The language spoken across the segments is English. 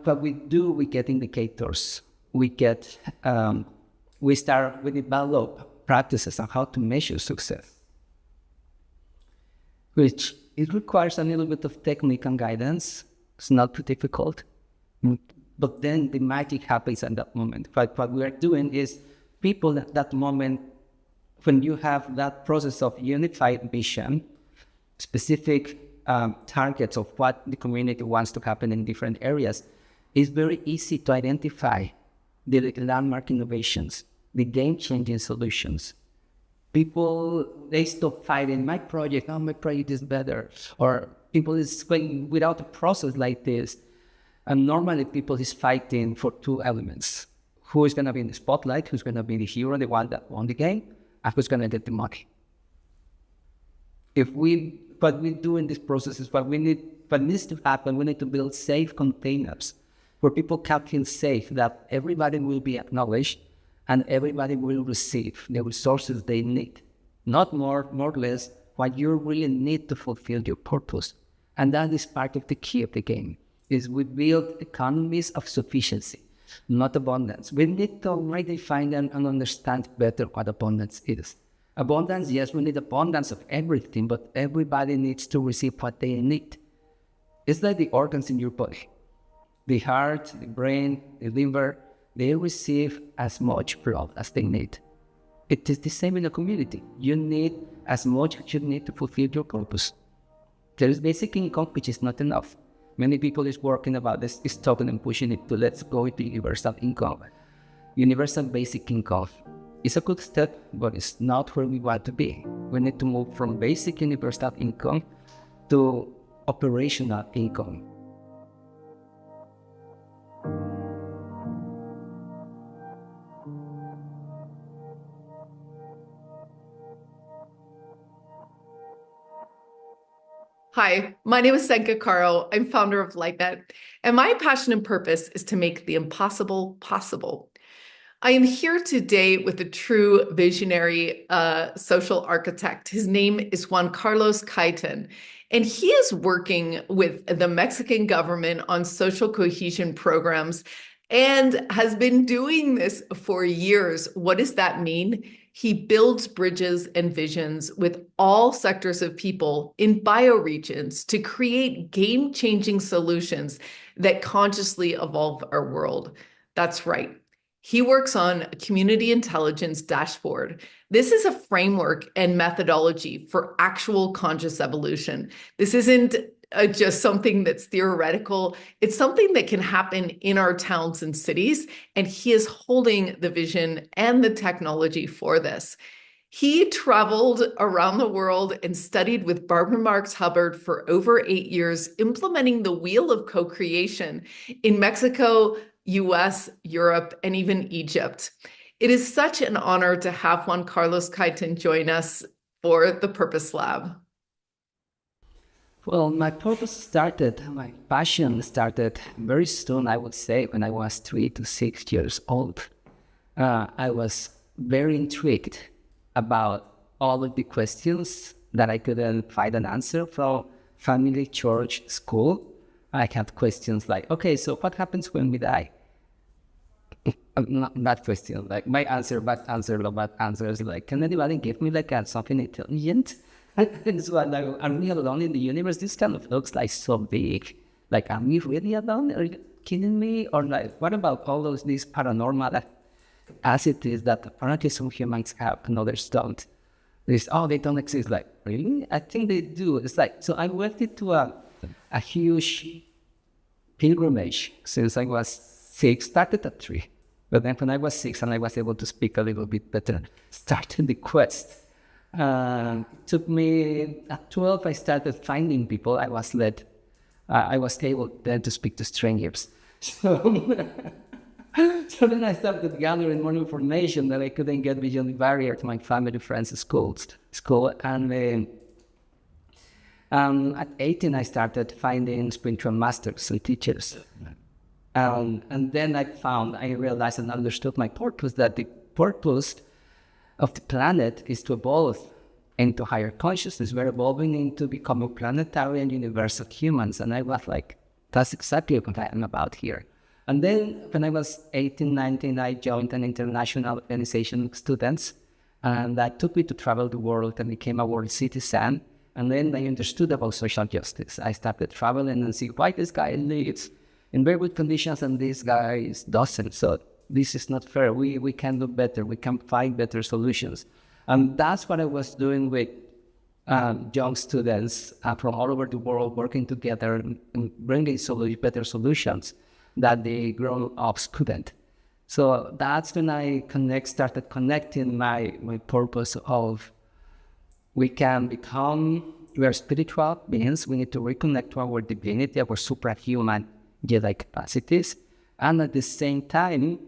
what we do, we get indicators. We develop practices on how to measure success, which it requires a little bit of technique and guidance. It's not too difficult, but then the magic happens at that moment. But what we are doing is people at that moment, when you have that process of unified vision, specific targets of what the community wants to happen in different areas, it's very easy to identify the landmark innovations, the game-changing solutions. People, they stop fighting my project is better, or people is going without a process like this. And normally people is fighting for two elements. Who is going to be in the spotlight, who's going to be the hero, the one that won the game, and who's going to get the money. What we do in this process is what needs to happen, we need to build safe containers where people can feel safe that everybody will be acknowledged and everybody will receive the resources they need. Not more or less, what you really need to fulfill your purpose. And that is part of the key of the game, is we build economies of sufficiency, not abundance. We need to redefine and understand better what abundance is. Abundance, yes, we need abundance of everything, but everybody needs to receive what they need. It's like the organs in your body. The heart, the brain, the liver, they receive as much blood as they need. It is the same in a community. You need as much as you need to fulfill your purpose. There is basic income, which is not enough. Many people is working about this, is talking and pushing it to let's go into universal income. Universal basic income. It's a good step, but it's not where we want to be. We need to move from basic universal income to operational income. Hi, my name is Senka Caro. I'm founder of LightNet, and my passion and purpose is to make the impossible possible. I am here today with a true visionary social architect. His name is Juan Carlos Kaiten, and he is working with the Mexican government on social cohesion programs and has been doing this for years. What does that mean? He builds bridges and visions with all sectors of people in bioregions to create game-changing solutions that consciously evolve our world. That's right. He works on a community intelligence dashboard. This is a framework and methodology for actual conscious evolution. This isn't just something that's theoretical. It's something that can happen in our towns and cities, and he is holding the vision and the technology for this. He traveled around the world and studied with Barbara Marx Hubbard for over 8 years, implementing the wheel of co-creation in Mexico, US, Europe, and even Egypt. It is such an honor to have Juan Carlos Kaiten join us for the Purpose Lab. Well, my passion started very soon, I would say, when I was 3 to 6 years old. I was very intrigued about all of the questions that I couldn't find an answer from family, church, school. I had questions like, okay, so what happens when we die? Not question, like my answer, bad answers, like, can anybody give me like something intelligent? And so I'm we alone in the universe? This kind of looks like so big. Like, are we really alone? Are you kidding me? Or like, what about all these paranormal capacities that apparently some humans have and others don't? They don't exist. Like, really? I think they do. It's like, so I went into a huge pilgrimage since I was 6, started at 3. But then when I was 6 and I was able to speak a little bit better, started the quest. Took me, at 12, I started finding people. I was able then to speak to strangers. So then I started gathering more information that I couldn't get beyond the barrier to my family, friends, school. And at 18, I started finding spiritual masters and teachers. And then I realized and understood my purpose, that the purpose of the planet is to evolve into higher consciousness. We're evolving into becoming planetary and universal humans. And I was like, that's exactly what I am about here. And then when I was 18, 19, I joined an international organization of students, and that took me to travel the world and became a world citizen. And then I understood about social justice. I started traveling and see why this guy lives in very good conditions and this guy doesn't. So this is not fair. We can do better. We can find better solutions. And that's what I was doing with young students from all over the world, working together and bringing better solutions that the grown-ups couldn't. So that's when I started connecting my purpose of we are spiritual beings. We need to reconnect to our divinity, our suprahuman Jedi capacities. And at the same time,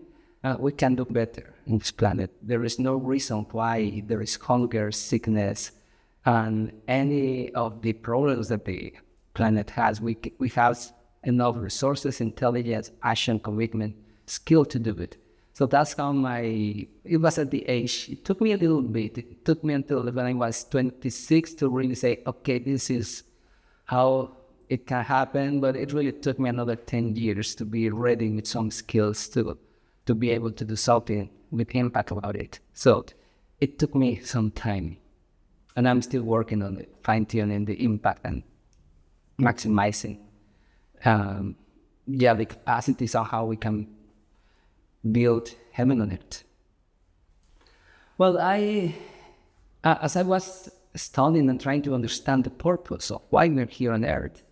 we can do better in this planet. There is no reason why there is hunger, sickness, and any of the problems that the planet has. We have enough resources, intelligence, passion, commitment, skill to do it. So that's how it was at the age, it took me a little bit. It took me until when I was 26 to really say, okay, this is how it can happen. But it really took me another 10 years to be ready with some skills to be able to do something with impact about it. So it took me some time. And I'm still working on it, fine-tuning the impact and maximizing the capacities on how we can build heaven on earth. Well, as I was studying and trying to understand the purpose of why we're here on earth,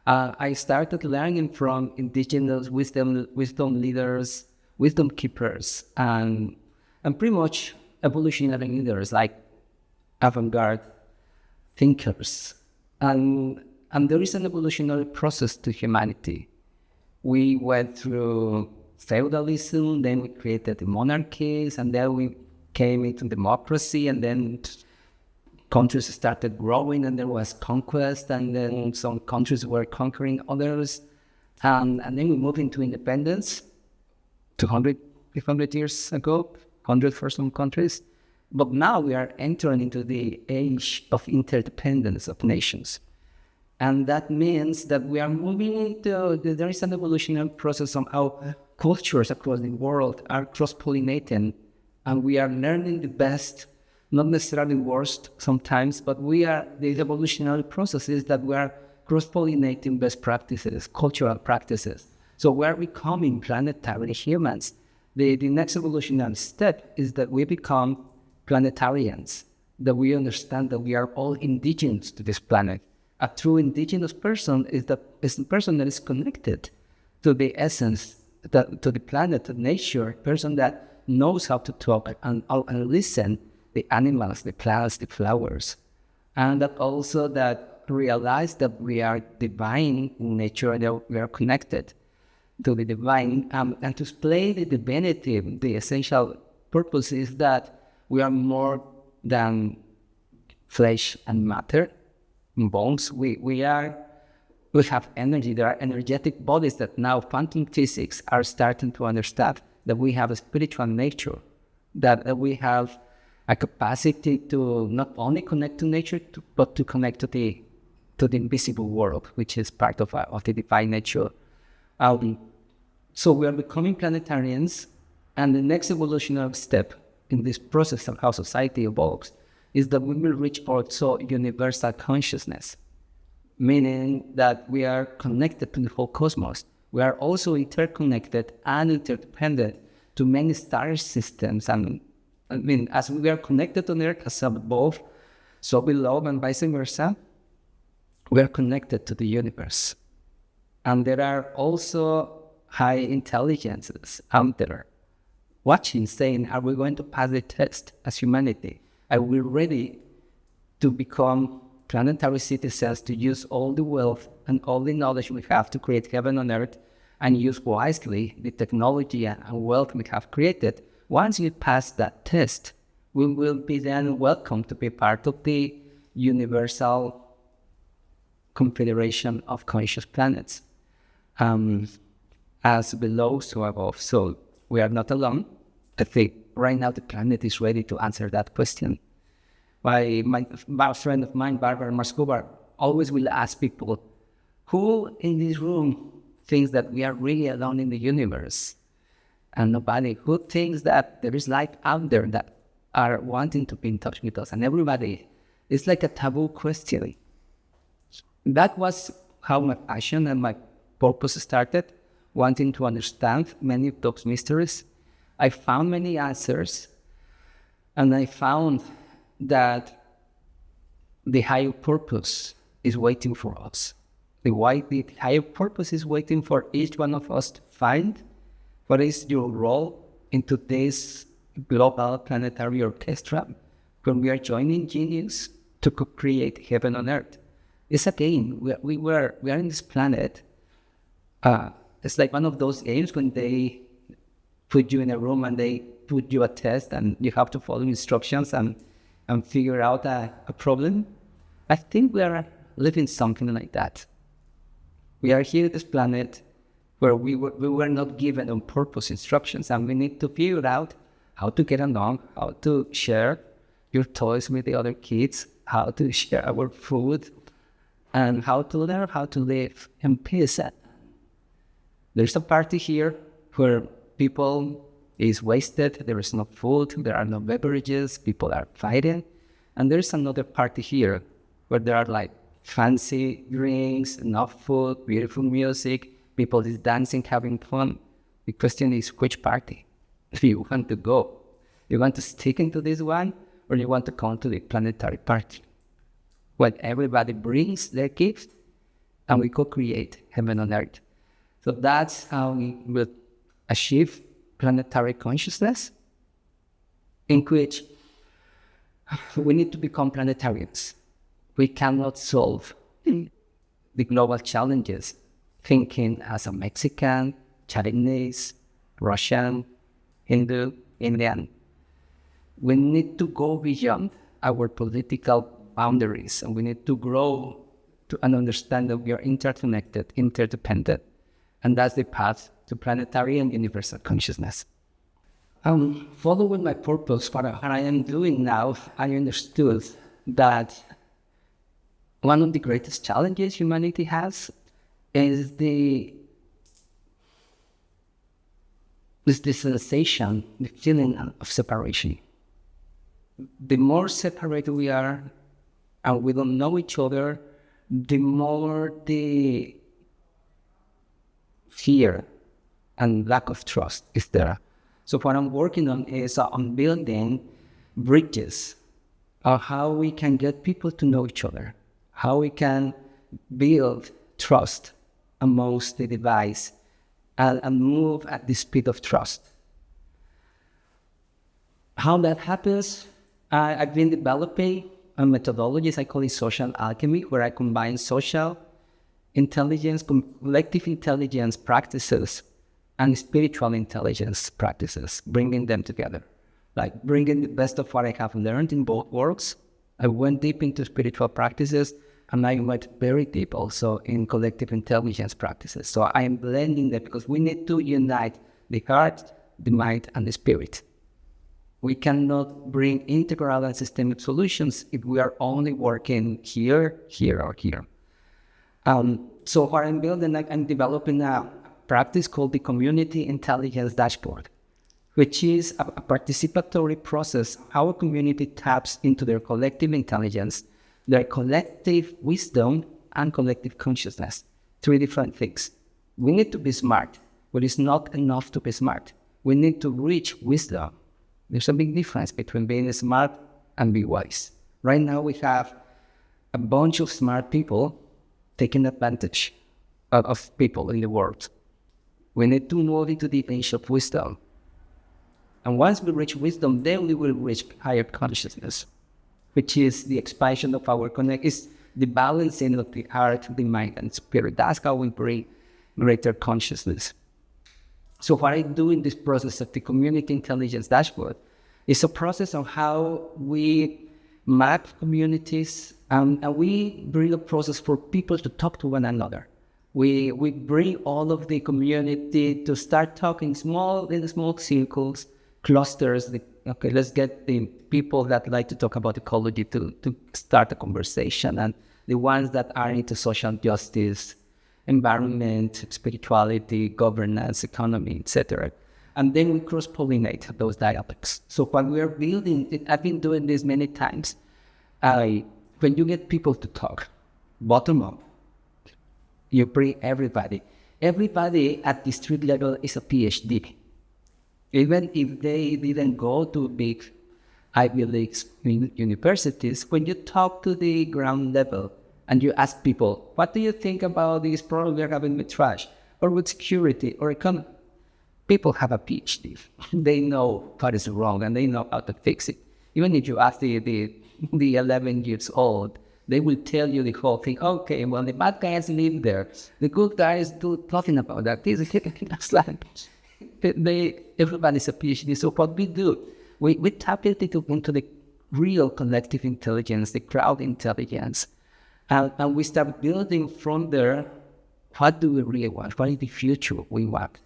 I started learning from indigenous wisdom leaders, wisdom keepers, and pretty much evolutionary leaders like avant-garde thinkers. And there is an evolutionary process to humanity. We went through feudalism, then we created the monarchies, and then we came into democracy, and then countries started growing, and there was conquest, and then some countries were conquering others, and then we moved into independence 200, 500 years ago, 100 for some countries. But now we are entering into the age of interdependence of nations. And that means that we are moving into, there is an evolutionary process on how cultures across the world are cross-pollinating, and we are learning the best, not necessarily worst sometimes, but the evolutionary process is that we are cross-pollinating best practices, cultural practices. So we are becoming planetary humans. The next evolutionary step is that we become planetarians, that we understand that we are all indigenous to this planet. A true indigenous person is a person that is connected to the essence, to the planet, to nature, a person that knows how to talk and listen the animals, the plants, the flowers. And that also that realize that we are divine in nature and that we are connected to the divine. And to explain the divinity, the essential purpose is that we are more than flesh and matter, bones. We have energy. There are energetic bodies that now quantum physics are starting to understand that we have a spiritual nature, that we have a capacity to not only connect to nature, but to connect to the invisible world, which is part of the divine nature. So we are becoming planetarians, and the next evolutionary step in this process of how society evolves is that we will reach also universal consciousness, meaning that we are connected to the whole cosmos. We are also interconnected and interdependent to many star systems. And I mean, as we are connected on Earth as above, so below, and vice versa, we are connected to the universe. And there are also high intelligences out there watching, saying, are we going to pass the test as humanity? Are we ready to become planetary citizens, to use all the wealth and all the knowledge we have to create heaven on earth and use wisely the technology and wealth we have created? Once we pass that test, we will be then welcome to be part of the universal confederation of conscious planets. As below, so above. So we are not alone. I think right now the planet is ready to answer that question. My friend of mine, Barbara Marx Hubbard, always will ask people, who in this room thinks that we are really alone in the universe, and nobody who thinks that there is life out there that are wanting to be in touch with us, and everybody. It's like a taboo question. That was how my passion and my purpose started, wanting to understand many of those mysteries. I found many answers, and I found that the higher purpose is waiting for us. The higher purpose is waiting for each one of us to find what is your role into this global planetary orchestra when we are joining genius to create heaven on earth. It's a game. We are in this planet. It's like one of those games when they put you in a room and they put you a test and you have to follow instructions and figure out a problem. I think we are living something like that. We are here on this planet where we were not given on purpose instructions, and we need to figure out how to get along, how to share your toys with the other kids, how to share our food, and how to learn how to live in peace. There's a party here where people is wasted, there is no food, there are no beverages, people are fighting. And there's another party here where there are like fancy drinks, enough food, beautiful music, people is dancing, having fun. The question is, which party do you want to go? You want to stick into this one, or you want to come to the planetary party? When everybody brings their gifts and we co-create heaven on earth. So that's how we will achieve planetary consciousness, in which we need to become planetarians. We cannot solve the global challenges thinking as a Mexican, Chinese, Russian, Hindu, Indian. We need to go beyond our political boundaries, and we need to grow and understand that we are interconnected, interdependent, and that's the path to planetary and universal consciousness. Following my purpose, what I am doing now, I understood that one of the greatest challenges humanity has is the sensation, the feeling of separation. The more separated we are and we don't know each other, the more the fear and lack of trust is there. So what I'm working on is on building bridges of how we can get people to know each other, how we can build trust amongst the device and move at the speed of trust. How that happens, I've been developing methodologies, I call it social alchemy, where I combine social intelligence, collective intelligence practices, and spiritual intelligence practices, bringing them together. Like bringing the best of what I have learned in both works. I went deep into spiritual practices, and I went very deep also in collective intelligence practices. So I am blending them because we need to unite the heart, the mind, and the spirit. We cannot bring integral and systemic solutions if we are only working here, or here. So what I'm building, I'm developing a practice called the Community Intelligence Dashboard, which is a participatory process. Our community taps into their collective intelligence, their collective wisdom, and collective consciousness. Three different things. We need to be smart, but it's not enough to be smart. We need to reach wisdom. There's a big difference between being smart and being wise. Right now we have a bunch of smart people taking advantage of people in the world. We need to move into the age of wisdom. And once we reach wisdom, then we will reach higher consciousness, which is the expansion of our connect, is the balancing of the heart, the mind, and spirit. That's how we bring greater consciousness. So what I do in this process of the Community Intelligence Dashboard is a process of how we map communities, and we bring a process for people to talk to one another. We bring all of the community to start talking in small circles, clusters. Okay, let's get the people that like to talk about ecology to start a conversation, and the ones that are into social justice environment, spirituality, governance, economy, etc. And then we cross-pollinate those dialects. So when we are building, I've been doing this many times, when you get people to talk, bottom up, you bring everybody. Everybody at the street level is a PhD. Even if they didn't go to big Ivy League universities, when you talk to the ground level and you ask people, what do you think about this problem we're having with trash or with security or economy? People have a PhD. They know what is wrong and they know how to fix it. Even if you ask the 11 years old, they will tell you the whole thing. Okay, well, the bad guys live there. The good guys do nothing about that. Everybody's a PhD. So what we do, we tap into the real collective intelligence, the crowd intelligence, and we start building from there. What do we really want? What is the future we want?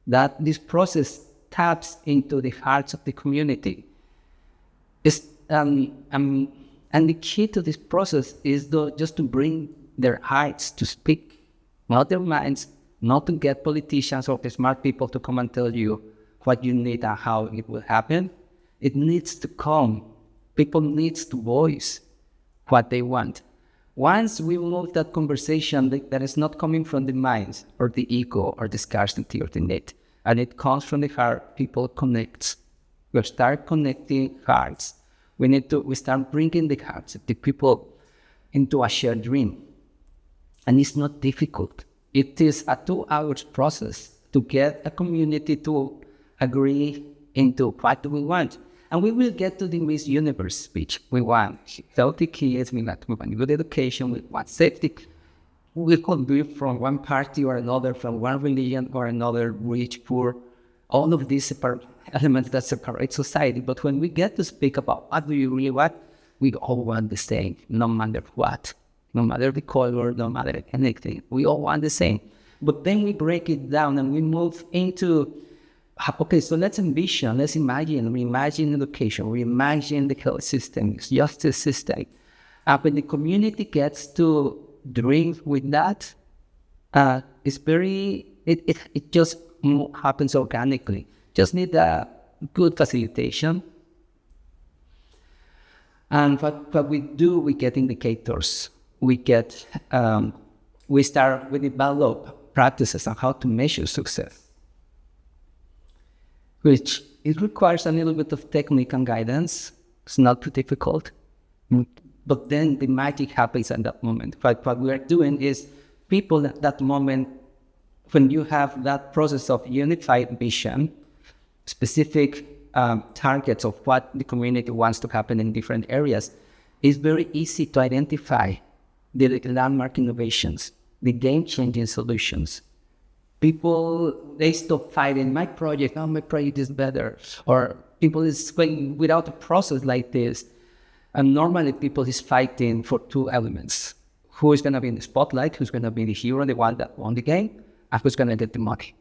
That this process taps into the hearts of the community. And the key to this process is just to bring their hearts to speak, not their minds, not to get politicians or the smart people to come and tell you what you need and how it will happen. It needs to come. People need to voice what they want. Once we move that conversation that is not coming from the minds or the ego or the scarcity or the need, and it comes from the heart, people connect. We start connecting hearts. We start bringing the hearts of the people into a shared dream. And it's not difficult. It is a 2-hour process to get a community to agree into what do we want. And we will get to the Miss Universe speech. We want healthy kids, we want good education, we want safety. We could be from one party or another, from one religion or another, rich, poor, all of these elements that separate society. But when we get to speak about what do you really want, we all want the same, no matter what, no matter the color, no matter anything. We all want the same. But then we break it down and we move into, okay, so let's imagine, reimagine education, reimagine the health system, justice system. When the community gets to dream with that, it just happens organically. Just need a good facilitation. And what we do, we get indicators. We develop practices on how to measure success, which it requires a little bit of technique and guidance. It's not too difficult. But then the magic happens at that moment. What we are doing is people at that moment, when you have that process of unified vision, specific targets of what the community wants to happen in different areas, it's very easy to identify the landmark innovations, the game-changing solutions. People, they stop fighting, my project is better. Or people is going without a process like this. And normally people is fighting for 2 elements. Who is going to be in the spotlight, who's going to be the hero, the one that won the game, and who's going to get the money.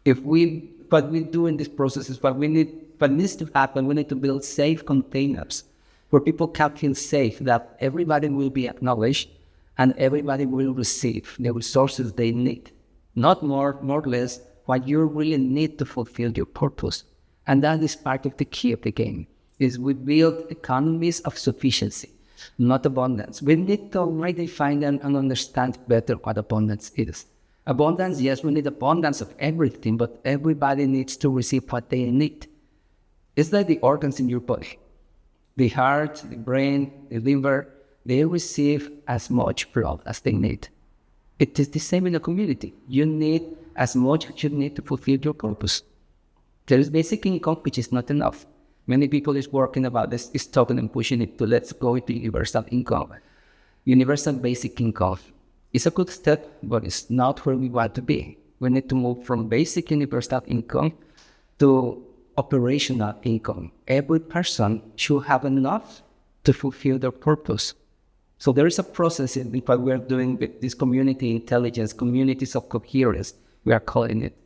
What we do in this process is what needs to happen, we need to build safe containers where people can feel safe, that everybody will be acknowledged and everybody will receive the resources they need. Not more or less, what you really need to fulfill your purpose. And that is part of the key of the game, is we build economies of sufficiency, not abundance. We need to redefine and understand better what abundance is. Abundance, yes, we need abundance of everything, but everybody needs to receive what they need. It's like the organs in your body. The heart, the brain, the liver, they receive as much blood as they need. It is the same in a community. You need as much as you need to fulfill your purpose. There is basic income, which is not enough. Many people is working about this, is talking and pushing it to let's go into universal income. Universal basic income. It's a good step, but it's not where we want to be. We need to move from basic universal income to operational income. Every person should have enough to fulfill their purpose. So there is a process in what we're doing with this community intelligence, communities of coherence, we are calling it.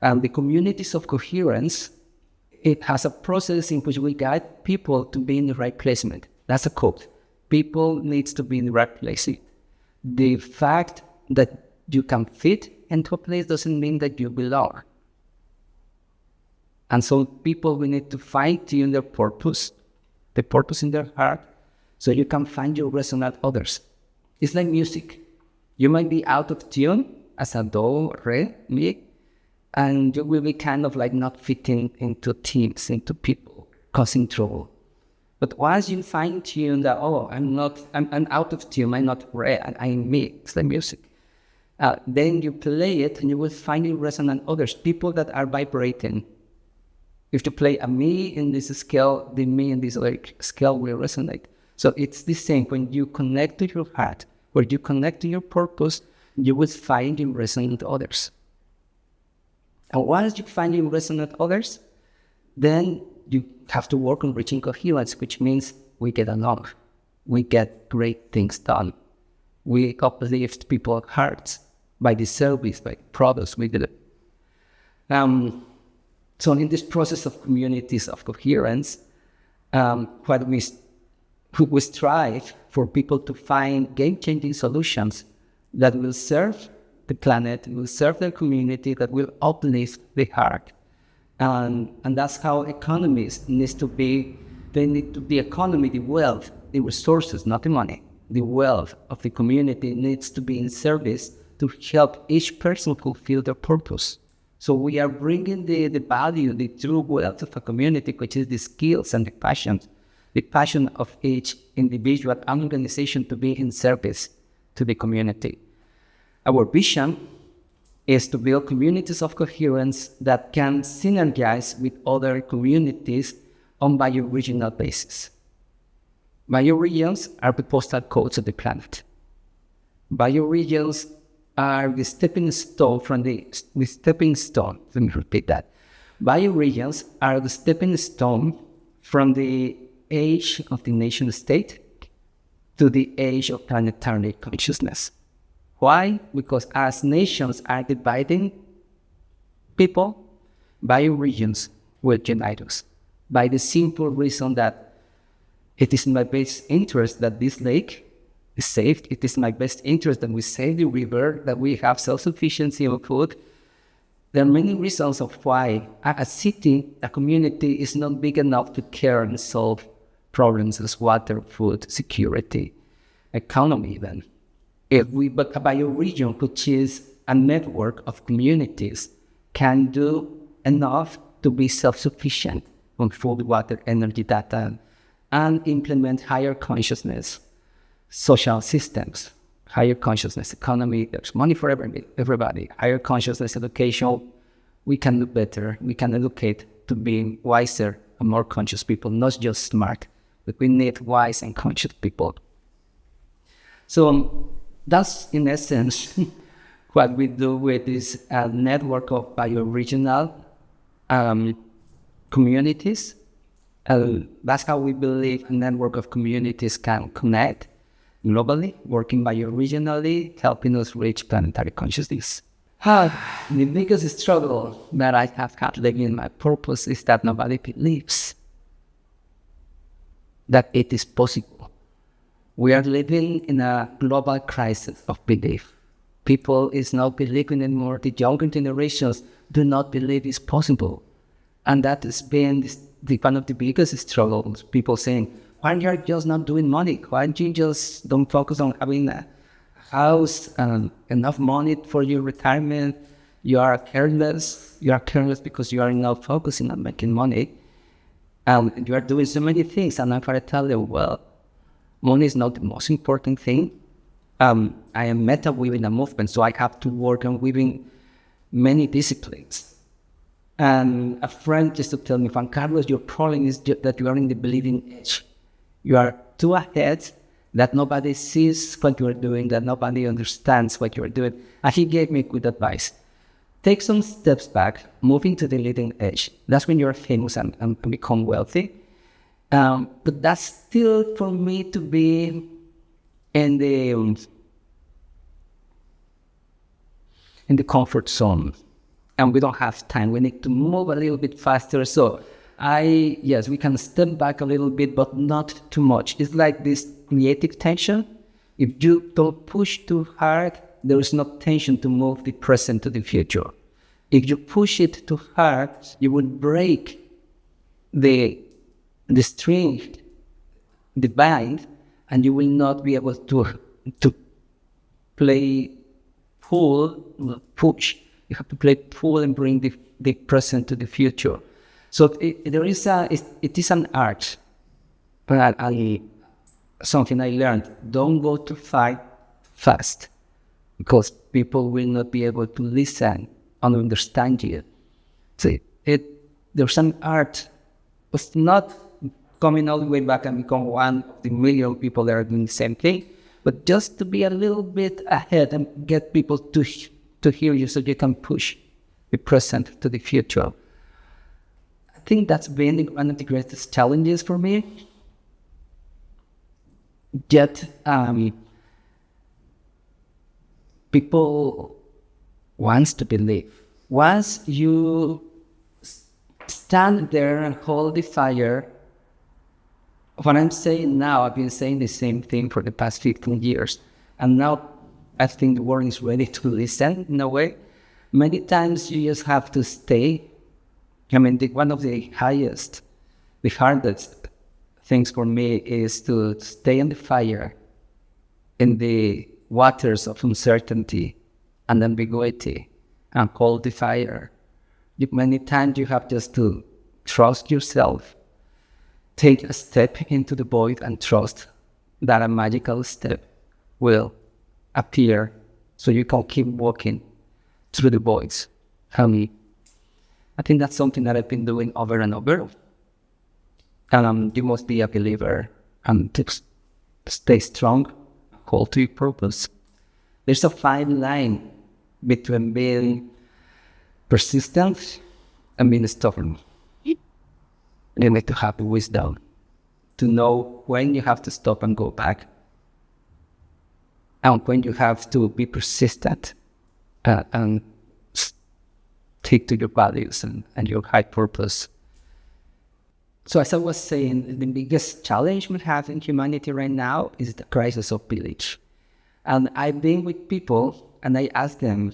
And the communities of coherence, it has a process in which we guide people to be in the right placement. That's a quote. People need to be in the right place. the fact that you can fit into a place doesn't mean that you belong. And so people will need to fine-tune their purpose, the purpose in their heart, so you can find your resonant others. It's like music. You might be out of tune as a do, re, mi, and you will be kind of like not fitting into teams, into people, causing trouble. But once you fine-tune that, I'm out of tune, I'm not re, I'm me, it's like music. Then you play it and you will find your resonant others, people that are vibrating. If you play a me in this scale, the me in this other scale will resonate. So it's the same. When you connect to your heart, when you connect to your purpose, you will find your resonant others. And once you find your resonant others, then you have to work on reaching coherence, which means we get along. We get great things done. We uplift people's hearts by the service, by products we deliver. So in this process of communities of coherence, what we strive for people to find game-changing solutions that will serve the planet, will serve their community, that will uplift the heart. And that's how economies needs to be. They need to be economy, the wealth, the resources, not the money. The wealth of the community needs to be in service to help each person fulfill their purpose. So we are bringing the value, the true wealth of a community, which is the skills and the passion of each individual and organization to be in service to the community. Our vision is to build communities of coherence that can synergize with other communities on bioregional basis. Bioregions are the postal codes of the planet. Bioregions are the stepping stone let me repeat that. Bioregions are the stepping stone from the age of the nation state to the age of planetary consciousness. Why? Because as nations are dividing people, bioregions will unite us. By the simple reason that it is in my best interest that this lake is saved. It is my best interest that we save the river, that we have self-sufficiency of food. There are many reasons of why a city, a community is not big enough to care and solve problems as water, food, security, economy even. But a bioregion, which is a network of communities, can do enough to be self-sufficient on food, water, energy, data, and implement higher consciousness social systems, higher consciousness economy. There's money for everybody. Higher consciousness education. We can do better. We can educate to being wiser and more conscious people, not just smart, but we need wise and conscious people. So that's in essence what we do with this network of bioregional communities. That's how we believe a network of communities can connect globally, working bioregionally, helping us reach planetary consciousness. The biggest struggle that I have had living in my purpose is that nobody believes that it is possible. We are living in a global crisis of belief. People is not believing anymore. The younger generations do not believe it's possible. And that has been one of the biggest struggles. People saying, why are you just not doing money? Why you just don't focus on having a house and enough money for your retirement? You are careless. You are careless because you are not focusing on making money. You are doing so many things. And I'm going to tell you, well, money is not the most important thing. I am meta-weaving a movement, so I have to work on weaving many disciplines. And a friend used to tell me, Juan Carlos, your problem is that you are in the believing age. You are too ahead, that nobody sees what you are doing, that nobody understands what you are doing. And he gave me good advice. Take some steps back, move into the leading edge. That's when you're famous and become wealthy. But that's still for me to be in the comfort zone. And we don't have time. We need to move a little bit faster. So yes, we can step back a little bit, but not too much. It's like this creative tension If you don't push too hard, there is no tension to move the present to the future. If you push it too hard, you will break the string, the bind, and you will not be able to play push. You have to play pull and bring the present to the future. So it is an art, but something I learned: don't go too fast, because people will not be able to listen and understand you. So there's an art. It's not coming all the way back and become one of the million people that are doing the same thing, but just to be a little bit ahead and get people to hear you so you can push the present to the future. I think that's been one of the greatest challenges for me. Yet, people wants to believe. Once you stand there and hold the fire, what I'm saying now, I've been saying the same thing for the past 15 years. And now I think the world is ready to listen in a way. Many times you just have to stay. I mean, one of the hardest things for me is to stay in the fire, in the waters of uncertainty and ambiguity, and hold the fire. Many times you have just to trust yourself, take a step into the void and trust that a magical step will appear so you can keep walking through the voids. I think that's something that I've been doing over and over. And you must be a believer and to stay strong, hold to your purpose. There's a fine line between being persistent and being stubborn. You need to have the wisdom to know when you have to stop and go back, and when you have to be persistent and stick to your values and your high purpose. So as I was saying, the biggest challenge we have in humanity right now is the crisis of belief. And I've been with people and I ask them,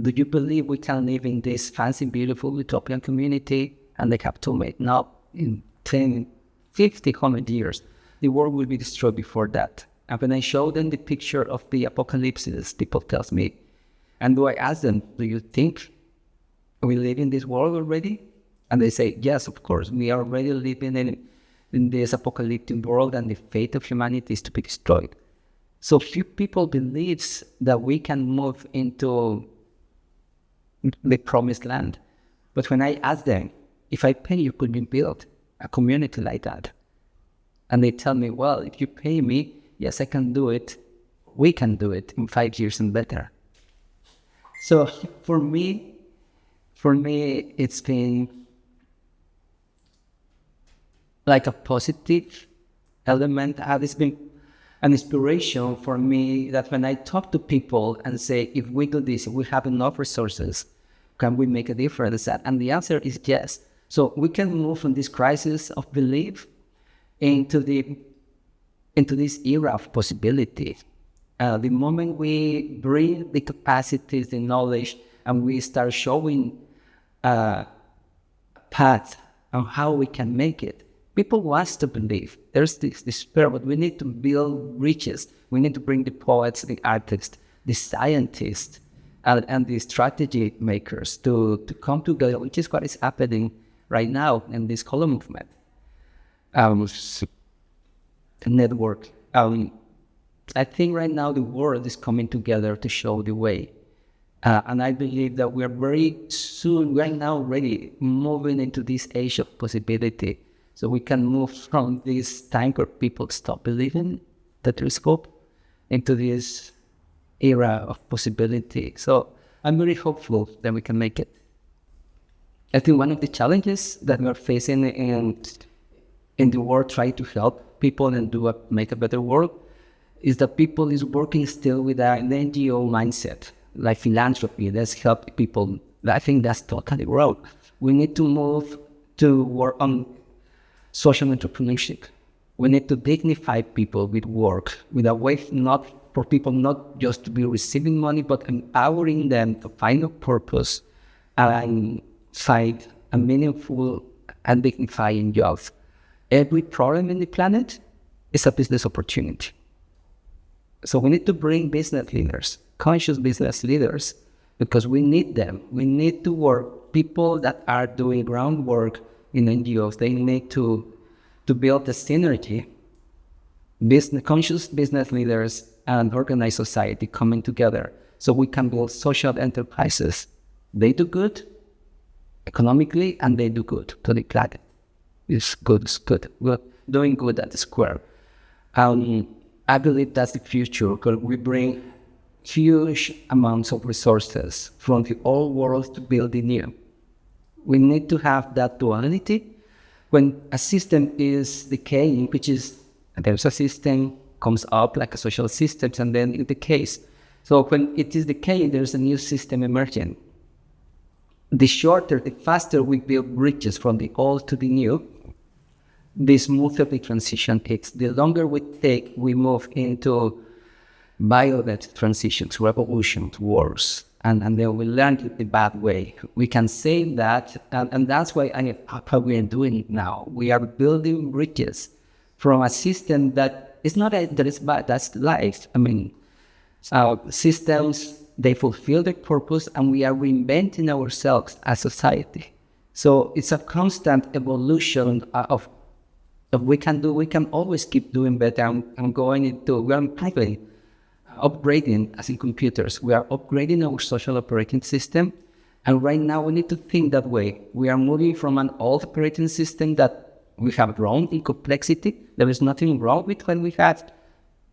do you believe we can live in this fancy, beautiful utopian community? And they have told me, no, in 10, 50, 100 years, the world will be destroyed before that. And when I show them the picture of the apocalypse, people tell me, and do I ask them, do you think we live in this world already? And they say, yes, of course, we are already living in this apocalyptic world, and the fate of humanity is to be destroyed. So few people believe that we can move into the promised land. But when I ask them, if I pay you, could you build a community like that? And they tell me, well, if you pay me, yes, I can do it. We can do it in 5 years and better. So for me, it's been like a positive element. It's been an inspiration for me that when I talk to people and say, if we do this, if we have enough resources, can we make a difference? And the answer is yes. So we can move from this crisis of belief into this era of possibility. The moment we bring the capacities, the knowledge, and we start showing a path on how we can make it, people want to believe. There's this despair, but we need to build bridges. We need to bring the poets, the artists, the scientists, and the strategy makers to come together, which is what is happening right now in this color movement. The network. I think right now the world is coming together to show the way. And I believe that we're very soon, right now already, moving into this age of possibility. So we can move from this time where people stop believing that there is hope into this era of possibility. So I'm very hopeful that we can make it. I think one of the challenges that we're facing in the world trying to help people and make a better world is that people is working still with an NGO mindset, like philanthropy. Let's help people. I think that's totally wrong. We need to move to work on social entrepreneurship. We need to dignify people with work, with a way not for people not just to be receiving money, but empowering them to find a purpose and find a meaningful and dignifying job. Every problem in the planet is a business opportunity. So we need to bring business leaders, conscious business leaders, because we need them. We need to work, people that are doing groundwork in NGOs, they need to build the synergy, conscious business leaders and organized society coming together so we can build social enterprises. They do good economically and they do good to the planet. It's good. We're doing good at the square. I believe that's the future because we bring huge amounts of resources from the old world to build the new. We need to have that duality. When a system is decaying, which is there's a system comes up like a social system and then it decays. So when it is decaying, there's a new system emerging. The shorter, the faster we build bridges from the old to the new, the smoother the transition takes. The longer we take, we move into violent transitions, revolutions, wars, and then we learn it the bad way. We can say that, and that's why how we are doing it now. We are building bridges from a system that is not that is bad, that's life. I mean, systems, they fulfill their purpose and we are reinventing ourselves as society. So it's a constant evolution of we can always keep doing better and going into, we are upgrading as in computers. We are upgrading our social operating system. And right now we need to think that way. We are moving from an old operating system that we have grown in complexity. There is nothing wrong with what we had.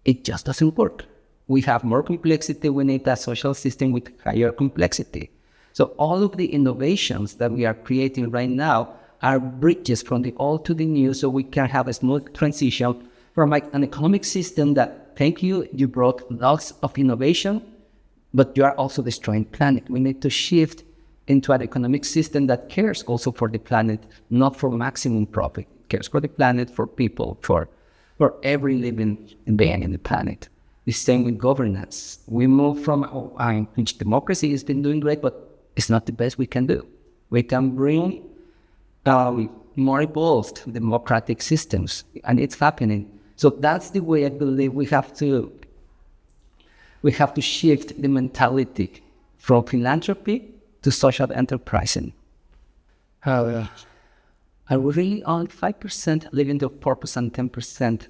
It just doesn't work. We have more complexity. We need a social system with higher complexity. So all of the innovations that we are creating right now are bridges from the old to the new so we can have a smooth transition from an economic system that, thank you, you brought lots of innovation, but you are also destroying the planet. We need to shift into an economic system that cares also for the planet, not for maximum profit. It cares for the planet, for people, for every living being in the planet. The same with governance. We move from which democracy has been doing great, but it's not the best we can do. We can bring more evolved democratic systems, and it's happening. So that's the way I believe we have to shift the mentality from philanthropy to social enterprising. Are we really on 5% living to purpose and 10%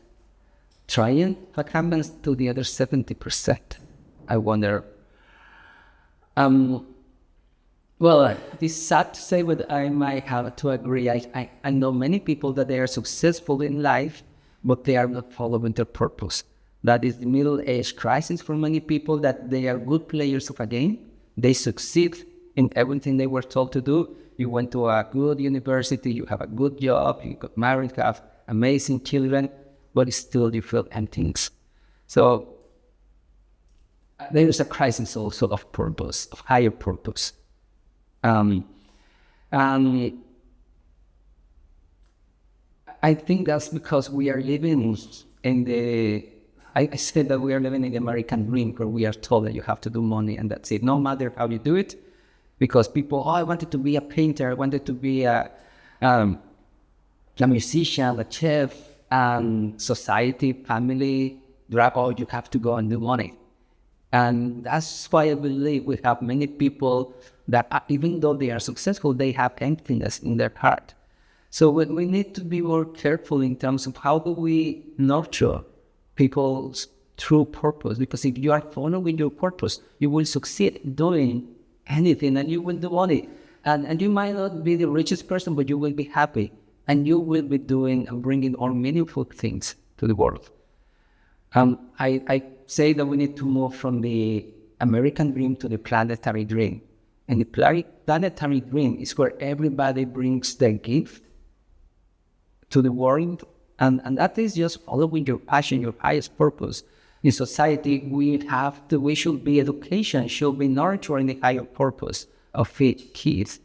trying? What happens to the other 70%? I wonder. Well, it's sad to say, but I might have to agree. I know many people that they are successful in life, but they are not following their purpose. That is the middle-age crisis for many people, that they are good players of a game. They succeed in everything they were told to do. You went to a good university, you have a good job, you got married, you have amazing children, but still you feel emptiness. So there is a crisis also of purpose, of higher purpose. And I think that's because we are living in I said that we are living in the American dream, where we are told that you have to do money and that's it, no matter how you do it. Because people, I wanted to be a painter, I wanted to be a musician, a chef, and society, family, you have to go and do money. And that's why I believe we have many people that even though they are successful, they have emptiness in their heart. So we need to be more careful in terms of how do we nurture people's true purpose. Because if you are following your purpose, you will succeed doing anything and you will do money. And you might not be the richest person, but you will be happy. And you will be doing and bringing all meaningful things to the world. I say that we need to move from the American dream to the planetary dream. And the planetary dream is where everybody brings their gift to the world. And that is just following your passion, your highest purpose. In society, we should be education, should be nurturing the higher purpose of kids.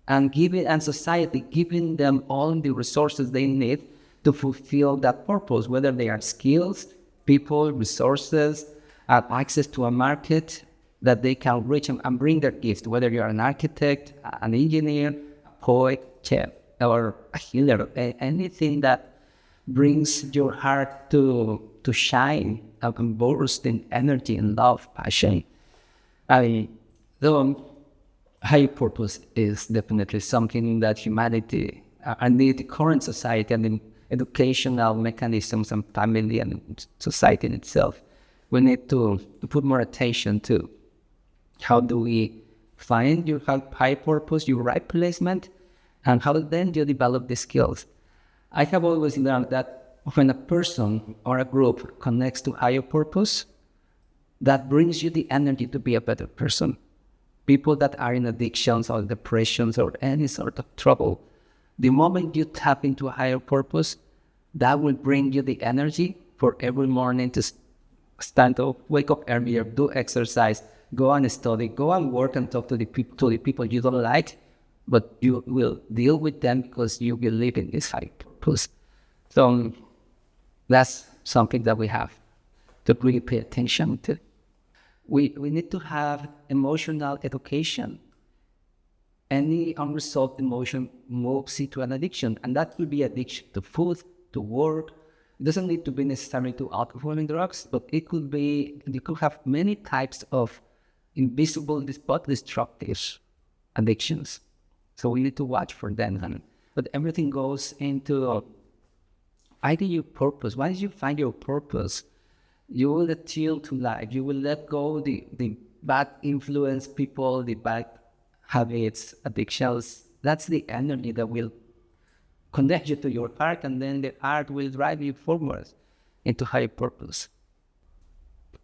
And society, giving them all the resources they need to fulfill that purpose, whether they are skills, people, resources, access to a market that they can reach and bring their gift, whether you're an architect, an engineer, a poet, chef, or a healer, anything that brings your heart to shine and burst in energy and love, passion. The higher purpose is definitely something that humanity and the current society and the educational mechanisms and family and society in itself, we need to put more attention to. How do we find your high purpose, your right placement, and how then you develop the skills? I have always learned that when a person or a group connects to higher purpose, that brings you the energy to be a better person. People that are in addictions or depressions or any sort of trouble, the moment you tap into a higher purpose, that will bring you the energy for every morning to stand up, wake up earlier, do exercise, go and study, go and work and talk to the people you don't like, but you will deal with them because you believe in this high purpose. So that's something that we have to really pay attention to. We need to have emotional education. Any unresolved emotion moves into an addiction, and that could be addiction to food, to work. It doesn't need to be necessarily to alcohol and drugs, but it could be, you could have many types of invisible but destructive addictions. So we need to watch for them. But everything goes into finding your purpose. Once you find your purpose, you will attune to life. You will let go the bad influence people, the bad habits, addictions. That's the energy that will connect you to your heart, and then the heart will drive you forward into higher purpose.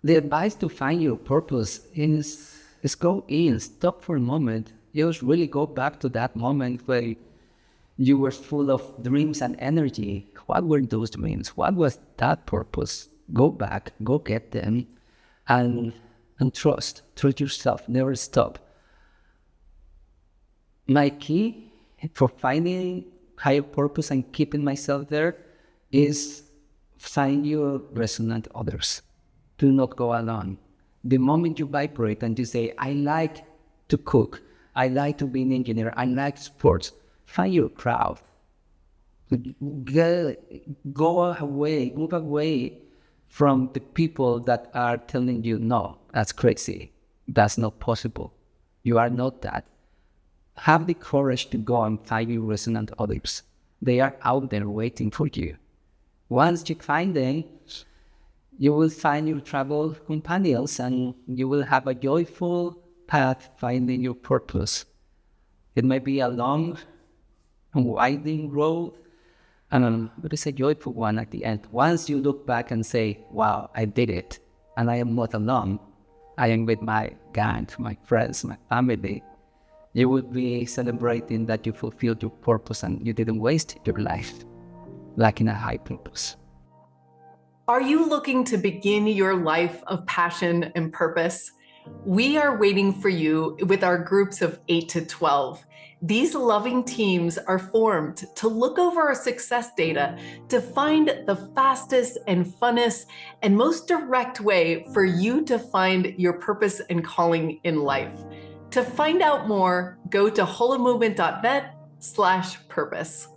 The advice to find your purpose is go in, stop for a moment. Just really go back to that moment where you were full of dreams and energy. What were those dreams? What was that purpose? Go back, go get them, and trust yourself, never stop. My key for finding higher purpose and keeping myself there is find your resonant others. Do not go alone. The moment you vibrate and you say, I like to cook, I like to be an engineer, I like sports, find your crowd. Go away, move away from the people that are telling you, no, that's crazy, that's not possible, you are not that. Have the courage to go and find your resonant others. They are out there waiting for you. Once you find them, you will find your travel companions and you will have a joyful path finding your purpose. It may be a long and winding road, but it's a joyful one at the end. Once you look back and say, wow, I did it, and I am not alone. I am with my gang, my friends, my family. You will be celebrating that you fulfilled your purpose and you didn't waste your life lacking a high purpose. Are you looking to begin your life of passion and purpose? We are waiting for you with our groups of 8 to 12. These loving teams are formed to look over our success data to find the fastest and funnest and most direct way for you to find your purpose and calling in life. To find out more, go to holomovement.net/purpose.